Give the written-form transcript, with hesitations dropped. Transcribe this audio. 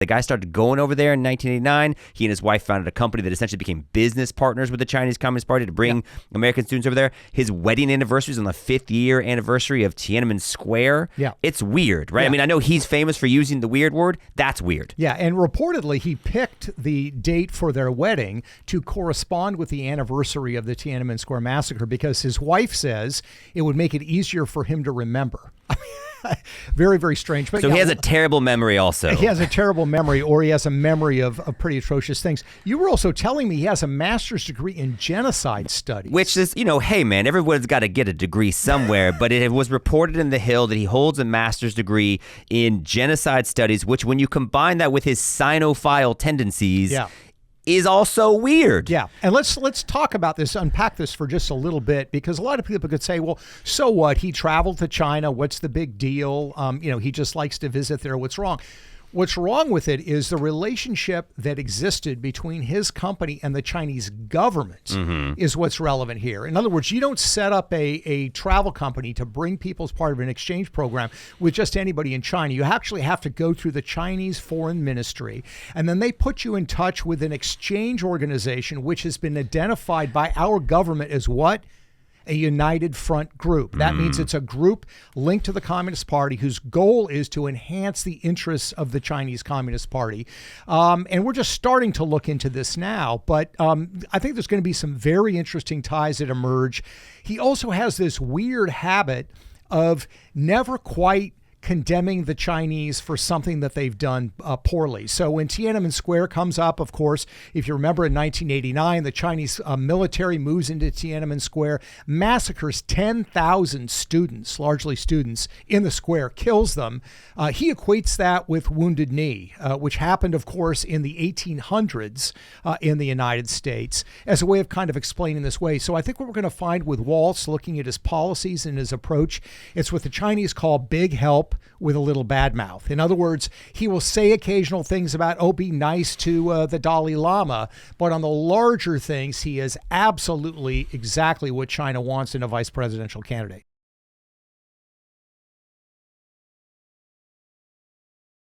The guy started going over there in 1989. He and his wife founded a company that essentially became business partners with the Chinese Communist Party to bring American students over there. His wedding anniversary is on the 5th year anniversary of Tiananmen Square. Yeah. It's weird, right? I mean, I know he's famous for using the weird word. That's weird. Yeah, and reportedly he picked the date for their wedding to correspond with the anniversary of the Tiananmen Square massacre because his wife says it would make it easier for him to remember. Very, very strange. But so he has a terrible memory also. He has a terrible memory, or he has a memory of pretty atrocious things. You were also telling me he has a master's degree in genocide studies. Which is, hey, man, everyone's got to get a degree somewhere. But it was reported in The Hill that he holds a master's degree in genocide studies, which when you combine that with his Sinophile tendencies, is also weird. Yeah. And let's talk about this, unpack this for just a little bit, because a lot of people could say, well, so what? He traveled to China. What's the big deal? He just likes to visit there. What's wrong? What's wrong with it is the relationship that existed between his company and the Chinese government is what's relevant here. In other words, you don't set up a travel company to bring people as part of an exchange program with just anybody in China. You actually have to go through the Chinese Foreign Ministry, and then they put you in touch with an exchange organization which has been identified by our government as what? A united front group. That means it's a group linked to the Communist Party whose goal is to enhance the interests of the Chinese Communist Party. And we're just starting to look into this now, but I think there's going to be some very interesting ties that emerge. He also has this weird habit of never quite condemning the Chinese for something that they've done poorly. So when Tiananmen Square comes up, of course, if you remember in 1989, the Chinese military moves into Tiananmen Square, massacres 10,000 students, largely students, in the square, kills them. He equates that with Wounded Knee, which happened, of course, in the 1800s in the United States, as a way of kind of explaining this way. So I think what we're going to find with Walz, looking at his policies and his approach, it's what the Chinese call big help with a little bad mouth. In other words, he will say occasional things about, be nice to the Dalai Lama, but on the larger things, he is absolutely exactly what China wants in a vice presidential candidate.